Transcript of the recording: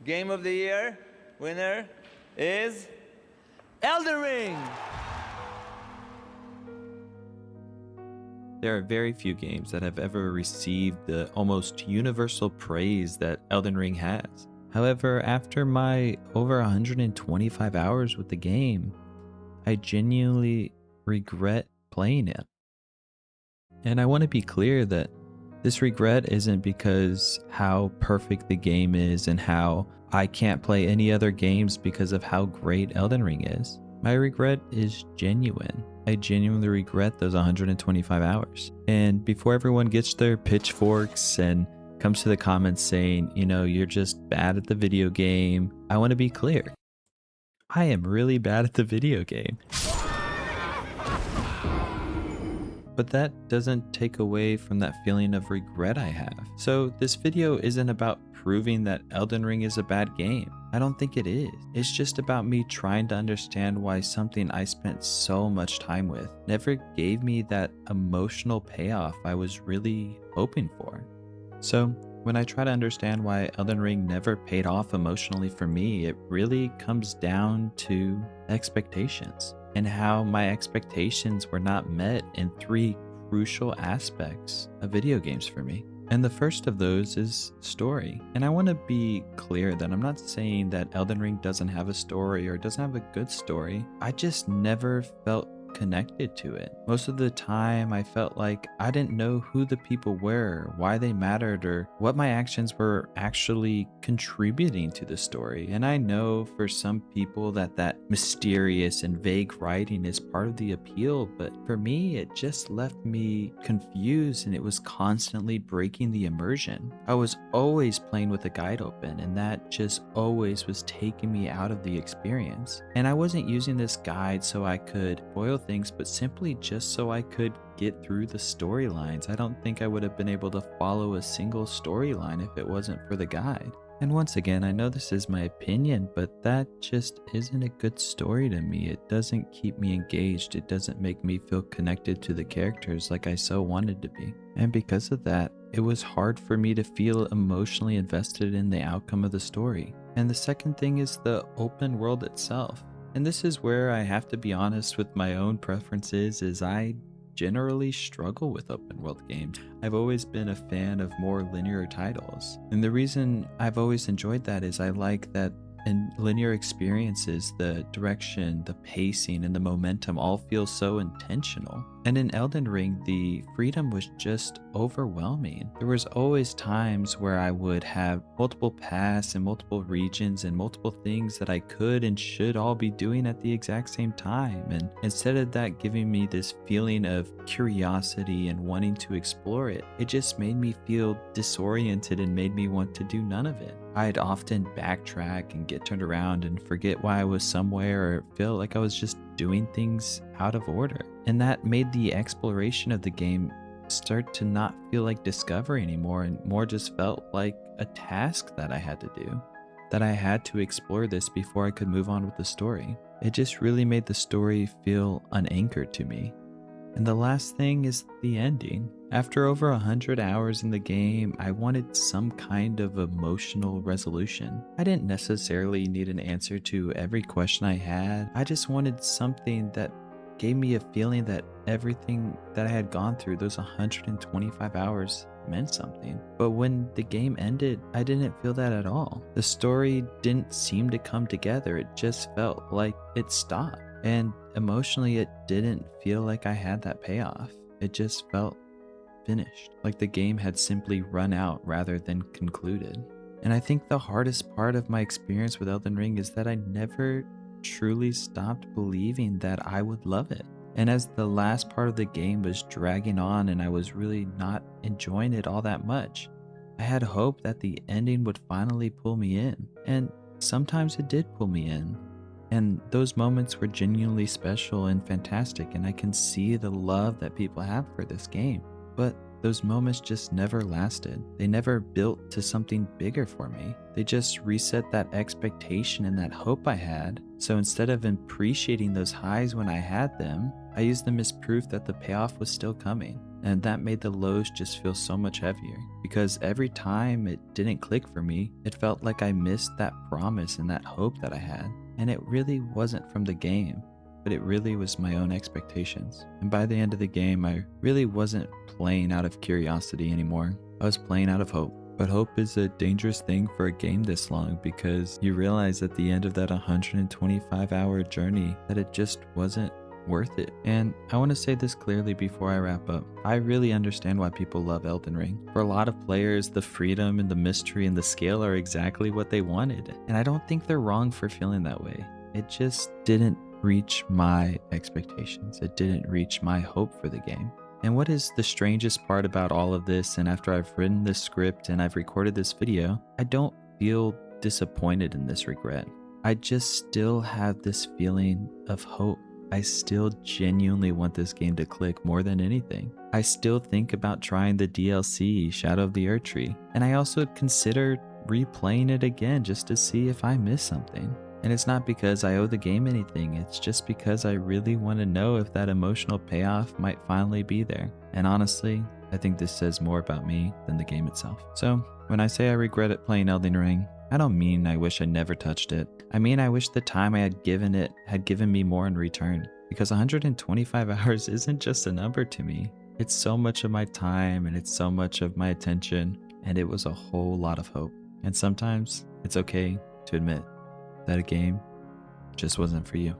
Game of the Year winner is Elden Ring. There are very few games that have ever received the almost universal praise that Elden Ring has. However, after my over 125 hours with the game, I genuinely regret playing it. And I want to be clear that this regret isn't because how perfect the game is and how I can't play any other games because of how great Elden Ring is. My regret is genuine. I genuinely regret those 125 hours. And before everyone gets their pitchforks and comes to the comments saying, you know, you're just bad at the video game, I want to be clear. I am really bad at the video game. But that doesn't take away from that feeling of regret I have. So this video isn't about proving that Elden Ring is a bad game. I don't think it is. It's just about me trying to understand why something I spent so much time with never gave me that emotional payoff I was really hoping for. So when I try to understand why Elden Ring never paid off emotionally for me, it really comes down to expectations and how my expectations were not met in three crucial aspects of video games for me. And the first of those is story. And I want to be clear that I'm not saying that Elden Ring doesn't have a story or doesn't have a good story. I just never felt connected to it. Most of the time I felt like I didn't know who the people were, why they mattered, or what my actions were actually contributing to the story. And I know for some people that mysterious and vague writing is part of the appeal, but for me it just left me confused and it was constantly breaking the immersion. I was always playing with a guide open and that just always was taking me out of the experience. And I wasn't using this guide so I could spoil things, but simply just so I could get through the storylines. I don't think I would have been able to follow a single storyline if it wasn't for the guide. And once again, I know this is my opinion, but that just isn't a good story to me. It doesn't keep me engaged. It doesn't make me feel connected to the characters like I so wanted to be. And because of that, it was hard for me to feel emotionally invested in the outcome of the story. And the second thing is the open world itself. And this is where I have to be honest with my own preferences, is I generally struggle with open world games. I've always been a fan of more linear titles. And the reason I've always enjoyed that is I like that in linear experiences, the direction, the pacing, and the momentum all feel so intentional. And in Elden Ring, the freedom was just overwhelming. There was always times where I would have multiple paths and multiple regions and multiple things that I could and should all be doing at the exact same time. And instead of that giving me this feeling of curiosity and wanting to explore it, it just made me feel disoriented and made me want to do none of it. I'd often backtrack and get turned around and forget why I was somewhere or feel like I was just doing things out of order. And that made the exploration of the game start to not feel like discovery anymore and more just felt like a task that I had to do, that I had to explore this before I could move on with the story. It just really made the story feel unanchored to me. And the last thing is the ending. After over 100 hours in the game, I wanted some kind of emotional resolution. I didn't necessarily need an answer to every question I had. I just wanted something that gave me a feeling that everything that I had gone through, those 125 hours, meant something. But when the game ended, I didn't feel that at all. The story didn't seem to come together. It just felt like it stopped. And emotionally, it didn't feel like I had that payoff. It just felt finished, like the game had simply run out rather than concluded. And I think the hardest part of my experience with Elden Ring is that I never truly stopped believing that I would love it. And as the last part of the game was dragging on and I was really not enjoying it all that much, I had hope that the ending would finally pull me in. And sometimes it did pull me in. And those moments were genuinely special and fantastic, and I can see the love that people have for this game. But those moments just never lasted. They never built to something bigger for me. They just reset that expectation and that hope I had. So instead of appreciating those highs when I had them, I used them as proof that the payoff was still coming. And that made the lows just feel so much heavier, because every time it didn't click for me, it felt like I missed that promise and that hope that I had. And it really wasn't from the game, but it really was my own expectations. And by the end of the game, I really wasn't playing out of curiosity anymore. I was playing out of hope. But hope is a dangerous thing for a game this long, because you realize at the end of that 125-hour journey that it just wasn't worth it. And I want to say this clearly before I wrap up. I really understand why people love Elden Ring. For a lot of players, the freedom and the mystery and the scale are exactly what they wanted. And I don't think they're wrong for feeling that way. It just didn't reach my expectations. It didn't reach my hope for the game. And what is the strangest part about all of this, and after I've written this script and I've recorded this video, I don't feel disappointed in this regret. I just still have this feeling of hope. I still genuinely want this game to click more than anything. I still think about trying the DLC, Shadow of the Erdtree, and I also consider replaying it again just to see if I miss something. And it's not because I owe the game anything, it's just because I really want to know if that emotional payoff might finally be there. And honestly, I think this says more about me than the game itself. So when I say I regret it playing Elden Ring, I don't mean I wish I never touched it. I mean I wish the time I had given it had given me more in return. Because 125 hours isn't just a number to me. It's so much of my time, and it's so much of my attention, and it was a whole lot of hope. And sometimes it's okay to admit that a game just wasn't for you.